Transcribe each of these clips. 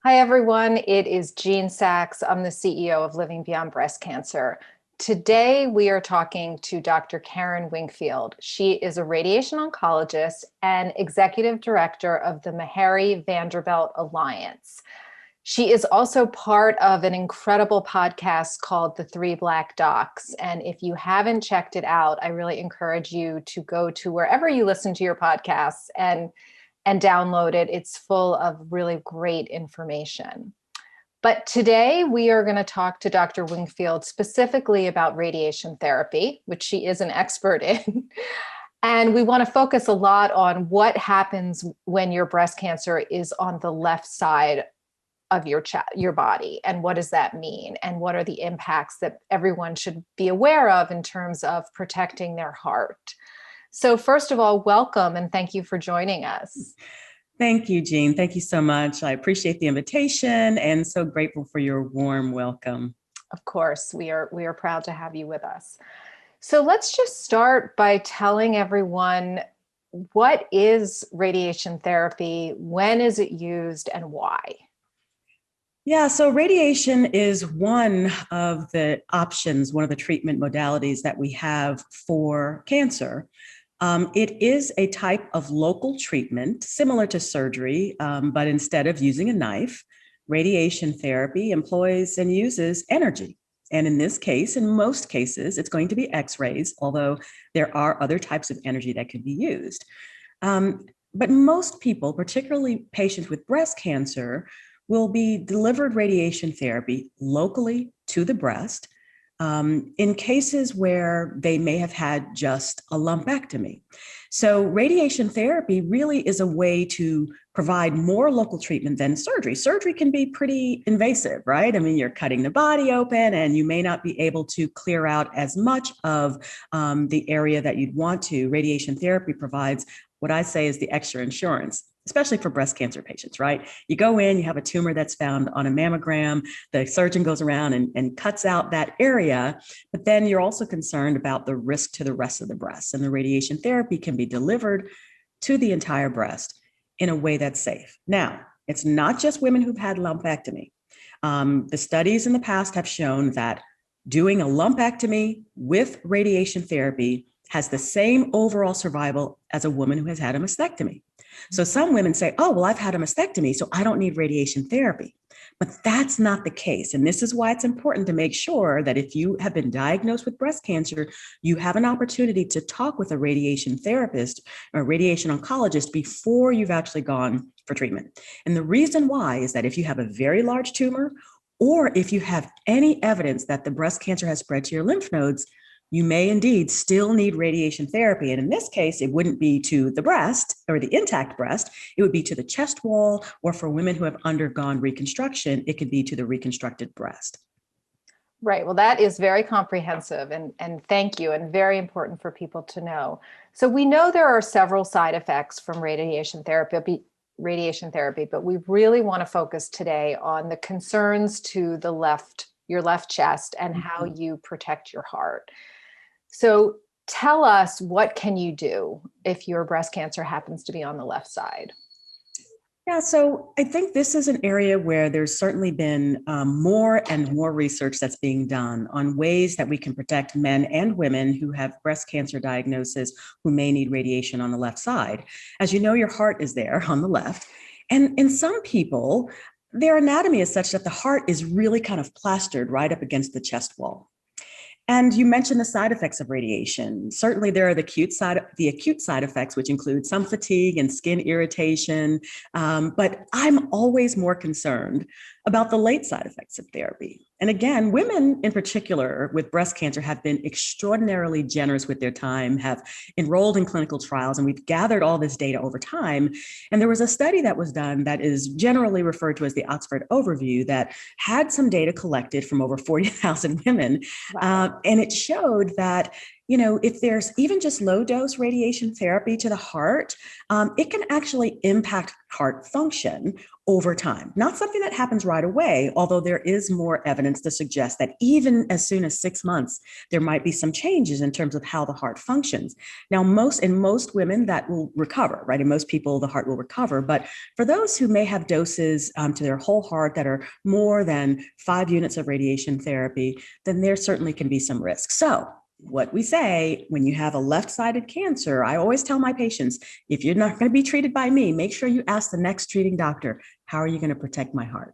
Hi, everyone. It is Jean Sachs. I'm the CEO of Living Beyond Breast Cancer. Today, we are talking to Dr. Karen Winkfield. She is a radiation oncologist and executive director of the Meharry Vanderbilt Alliance. She is also part of an incredible podcast called The Three Black Docs. And if you haven't checked it out, I really encourage you to go to wherever you listen to your podcasts and download it. It's full of really great information. But today we are going to talk to Dr. Winkfield specifically about radiation therapy, which she is an expert in. And we want to focus a lot on what happens when your breast cancer is on the left side of your body, and what does that mean, and what are the impacts that everyone should be aware of in terms of protecting their heart. So first of all, welcome and thank you for joining us. Thank you, Jean. Thank you so much. I appreciate the invitation and so grateful for your warm welcome. Of course, we are proud to have you with us. So let's just start by telling everyone, what is radiation therapy? When is it used and why? Yeah, so radiation is one of the options, one of the treatment modalities that we have for cancer. It is a type of local treatment similar to surgery, but instead of using a knife, radiation therapy employs and uses energy. And in this case, in most cases, it's going to be X-rays, although there are other types of energy that can be used. But most people, particularly patients with breast cancer, will be delivered radiation therapy locally to the breast in cases where they may have had just a lumpectomy. So radiation therapy really is a way to provide more local treatment than surgery. Surgery can be pretty invasive, right? I mean, you're cutting the body open and you may not be able to clear out as much of the area that you'd want to. Radiation therapy provides what I say is the extra insurance, especially for breast cancer patients, right? You go in, you have a tumor that's found on a mammogram, the surgeon goes around and cuts out that area, but then you're also concerned about the risk to the rest of the breast. And the radiation therapy can be delivered to the entire breast in a way that's safe. Now, it's not just women who've had lumpectomy. The studies in the past have shown that doing a lumpectomy with radiation therapy has the same overall survival as a woman who has had a mastectomy. So some women say, oh, well, I've had a mastectomy, so I don't need radiation therapy. But that's not the case. And this is why it's important to make sure that if you have been diagnosed with breast cancer, you have an opportunity to talk with a radiation therapist or a radiation oncologist before you've actually gone for treatment. And the reason why is that if you have a very large tumor, or if you have any evidence that the breast cancer has spread to your lymph nodes, you may indeed still need radiation therapy. And in this case, it wouldn't be to the breast or the intact breast. It would be to the chest wall, or for women who have undergone reconstruction, it could be to the reconstructed breast. Right. Well, that is very comprehensive and thank you, and very important for people to know. So we know there are several side effects from radiation therapy, but we really want to focus today on the concerns to your left chest, and how you protect your heart. So tell us, what can you do if your breast cancer happens to be on the left side? Yeah, so I think this is an area where there's certainly been more and more research that's being done on ways that we can protect men and women who have breast cancer diagnosis who may need radiation on the left side. As you know, your heart is there on the left. And in some people, their anatomy is such that the heart is really kind of plastered right up against the chest wall. And you mentioned the side effects of radiation. Certainly there are the acute side effects, which include some fatigue and skin irritation. But I'm always more concerned about the late side effects of therapy. And again, women in particular with breast cancer have been extraordinarily generous with their time, have enrolled in clinical trials, and we've gathered all this data over time. And there was a study that was done that is generally referred to as the Oxford Overview that had some data collected from over 40,000 women. Wow. And it showed that if there's even just low dose radiation therapy to the heart, it can actually impact heart function over time. Not something that happens right away, although there is more evidence to suggest that even as soon as 6 months, there might be some changes in terms of how the heart functions. Now, in most women that will recover, right? In most people, the heart will recover. But for those who may have doses to their whole heart that are more than 5 units of radiation therapy, then there certainly can be some risk. So what we say when you have a left-sided cancer, I always tell my patients, if you're not going to be treated by me, make sure you ask the next treating doctor, how are you going to protect my heart?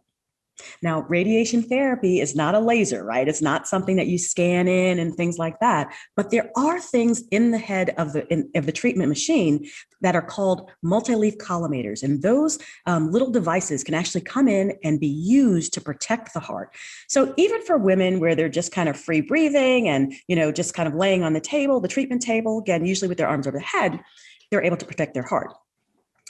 Now, radiation therapy is not a laser, right? It's not something that you scan in and things like that. But there are things in the head of the treatment machine that are called multi-leaf collimators. And those little devices can actually come in and be used to protect the heart. So even for women where they're just kind of free breathing and, just kind of laying on the table, the treatment table, again, usually with their arms over the head, they're able to protect their heart.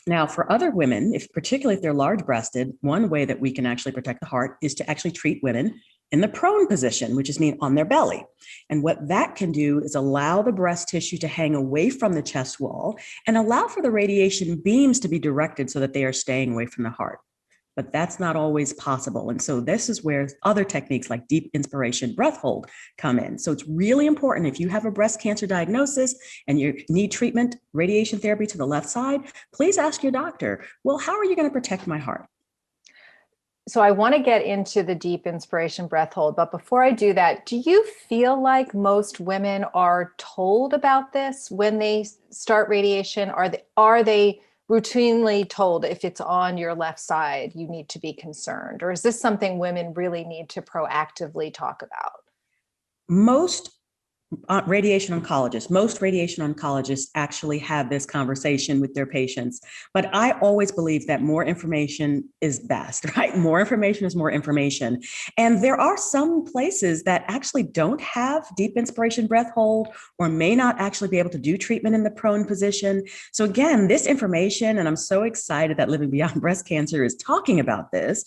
Now, for other women, particularly if they're large breasted, one way that we can actually protect the heart is to actually treat women in the prone position, which is on their belly. And what that can do is allow the breast tissue to hang away from the chest wall and allow for the radiation beams to be directed so that they are staying away from the heart. But that's not always possible. And so this is where other techniques like deep inspiration breath hold come in. So it's really important if you have a breast cancer diagnosis and you need treatment, radiation therapy to the left side, please ask your doctor, well, how are you going to protect my heart? So I want to get into the deep inspiration breath hold, but before I do that, do you feel like most women are told about this when they start radiation? Are they routinely told if it's on your left side, you need to be concerned? Or is this something women really need to proactively talk about? Most radiation oncologists actually have this conversation with their patients. But I always believe that more information is best, right? More information is more information. And there are some places that actually don't have deep inspiration breath hold or may not actually be able to do treatment in the prone position. So again, this information, and I'm so excited that Living Beyond Breast Cancer is talking about this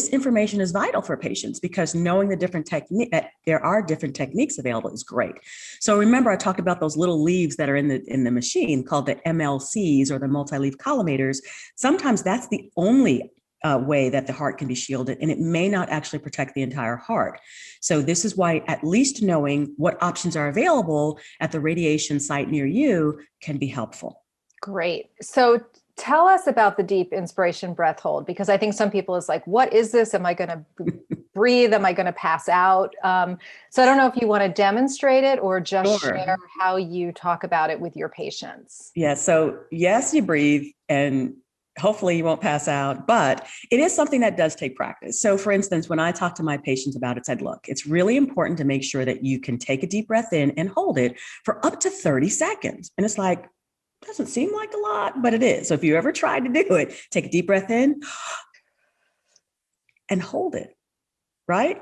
information is vital for patients because knowing the different that there are different techniques available is great. So remember, I talked about those little leaves that are in the machine called the MLCs or the multi-leaf collimators. Sometimes that's the only way that the heart can be shielded, and it may not actually protect the entire heart. So this is why at least knowing what options are available at the radiation site near you can be helpful. Great. So tell us about the deep inspiration breath hold, because I think some people is like, what is this? Am I going to breathe? Am I going to pass out? So I don't know if you want to demonstrate it or just share how you talk about it with your patients. Yeah. So yes, you breathe and hopefully you won't pass out, but it is something that does take practice. So for instance, when I talk to my patients about it, I said, look, it's really important to make sure that you can take a deep breath in and hold it for up to 30 seconds. And it's like, doesn't seem like a lot, but it is. So if you ever tried to do it, take a deep breath in and hold it, right?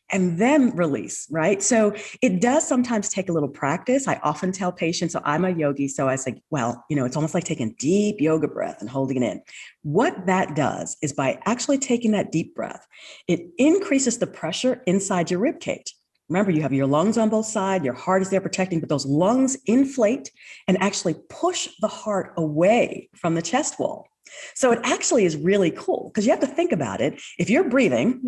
And then release, right? So it does sometimes take a little practice. I often tell patients, so I'm a yogi, so I say, well, it's almost like taking a deep yoga breath and holding it in. What that does is by actually taking that deep breath, it increases the pressure inside your rib cage. Remember, you have your lungs on both sides, your heart is there protecting, but those lungs inflate and actually push the heart away from the chest wall. So it actually is really cool because you have to think about it. If you're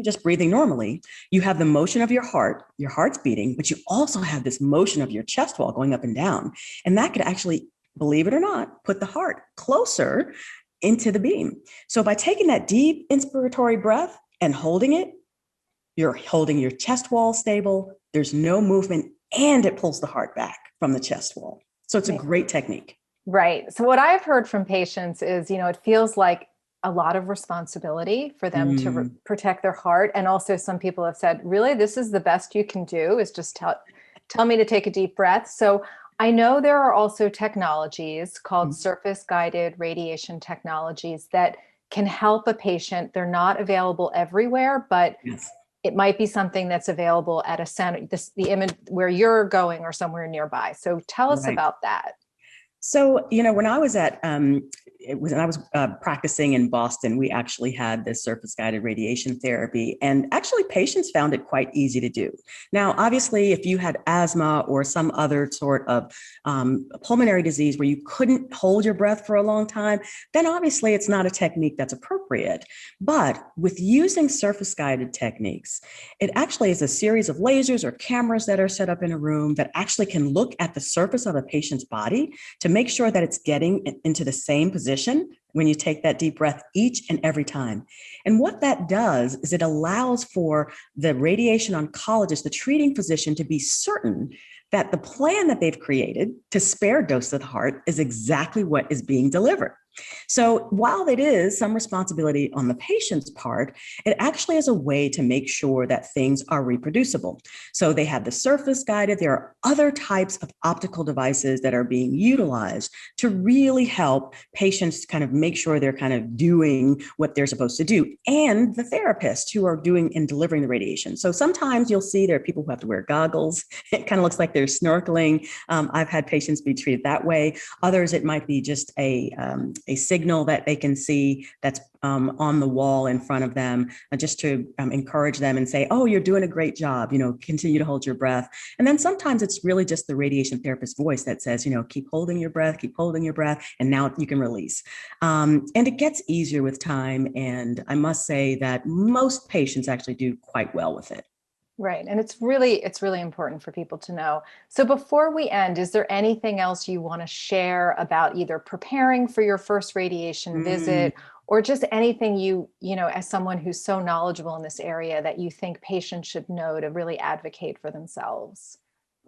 just breathing normally, you have the motion of your heart's beating, but you also have this motion of your chest wall going up and down. And that could actually, believe it or not, put the heart closer into the beam. So by taking that deep inspiratory breath and holding it, you're holding your chest wall stable. There's no movement and it pulls the heart back from the chest wall. So it's a great technique. Right. So what I've heard from patients is, it feels like a lot of responsibility for them to protect their heart. And also some people have said, really, this is the best you can do is just tell me to take a deep breath. So I know there are also technologies called surface guided radiation technologies that can help a patient. They're not available everywhere, but it might be something that's available at a center, the image where you're going or somewhere nearby. So tell us about that. So, when I was practicing in Boston, we actually had this surface guided radiation therapy, and actually patients found it quite easy to do. Now, obviously, if you had asthma or some other sort of pulmonary disease where you couldn't hold your breath for a long time, then obviously it's not a technique that's appropriate. But with using surface guided techniques, it actually is a series of lasers or cameras that are set up in a room that actually can look at the surface of a patient's body to make sure that it's getting into the same position when you take that deep breath each and every time. And what that does is it allows for the radiation oncologist, the treating physician, to be certain that the plan that they've created to spare dose of the heart is exactly what is being delivered. So while it is some responsibility on the patient's part, it actually is a way to make sure that things are reproducible. So they have the surface guided. There are other types of optical devices that are being utilized to really help patients kind of make sure they're kind of doing what they're supposed to do, and the therapists who are doing and delivering the radiation. So sometimes you'll see there are people who have to wear goggles. It kind of looks like they're snorkeling. I've had patients be treated that way. Others, it might be just a signal that they can see that's on the wall in front of them, just to encourage them and say, oh, you're doing a great job, continue to hold your breath. And then sometimes it's really just the radiation therapist's voice that says, keep holding your breath, and now you can release. And it gets easier with time. And I must say that most patients actually do quite well with it. Right. And it's really important for people to know. So before we end, is there anything else you want to share about either preparing for your first radiation visit, or just anything as someone who's so knowledgeable in this area, that you think patients should know to really advocate for themselves?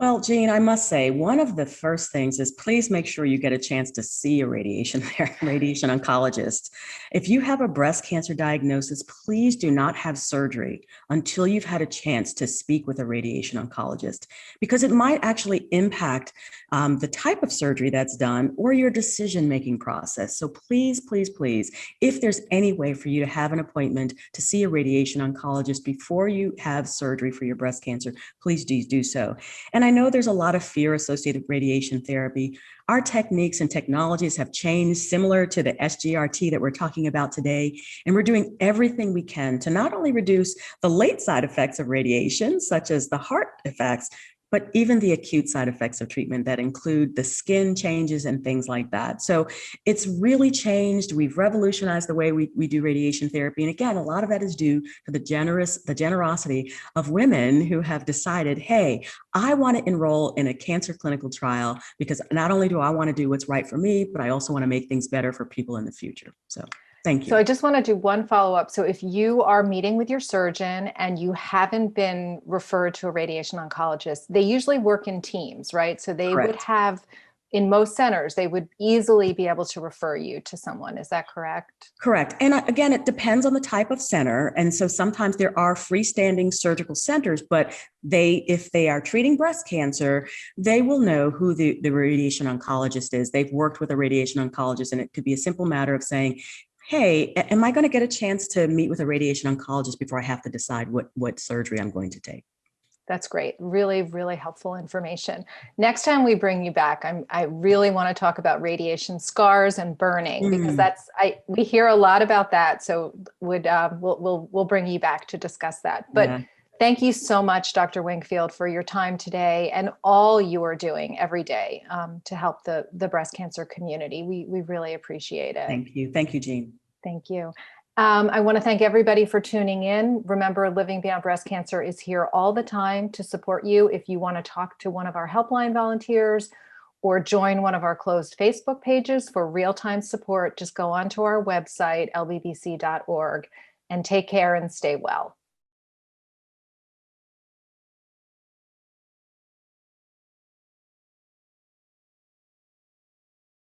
Well, Jean, I must say, one of the first things is please make sure you get a chance to see a radiation oncologist. If you have a breast cancer diagnosis, please do not have surgery until you've had a chance to speak with a radiation oncologist, because it might actually impact the type of surgery that's done or your decision-making process. So please, please, please, if there's any way for you to have an appointment to see a radiation oncologist before you have surgery for your breast cancer, please do so. And I know there's a lot of fear associated with radiation therapy. Our techniques and technologies have changed, similar to the SGRT that we're talking about today. And we're doing everything we can to not only reduce the late side effects of radiation, such as the heart effects, but even the acute side effects of treatment that include the skin changes and things like that. So it's really changed. We've revolutionized the way we do radiation therapy. And again, a lot of that is due to the generosity of women who have decided, hey, I want to enroll in a cancer clinical trial because not only do I want to do what's right for me, but I also want to make things better for people in the future. So thank you. So I just want to do one follow-up. So if you are meeting with your surgeon and you haven't been referred to a radiation oncologist, they usually work in teams, right? So they would have, in most centers, they would easily be able to refer you to someone. Is that correct? Correct. And again, it depends on the type of center. And so sometimes there are freestanding surgical centers, but if they are treating breast cancer, they will know who the radiation oncologist is. They've worked with a radiation oncologist, and it could be a simple matter of saying, hey, am I going to get a chance to meet with a radiation oncologist before I have to decide what surgery I'm going to take? That's great. Really, really helpful information. Next time we bring you back, I really want to talk about radiation scars and burning, because we hear a lot about that. So we'll bring you back to discuss that. But thank you so much, Dr. Winkfield, for your time today and all you are doing every day to help the breast cancer community. We really appreciate it. Thank you. Thank you, Jean. Thank you. I want to thank everybody for tuning in. Remember, Living Beyond Breast Cancer is here all the time to support you. If you want to talk to one of our helpline volunteers or join one of our closed Facebook pages for real-time support, just go onto our website, lbbc.org, and take care and stay well.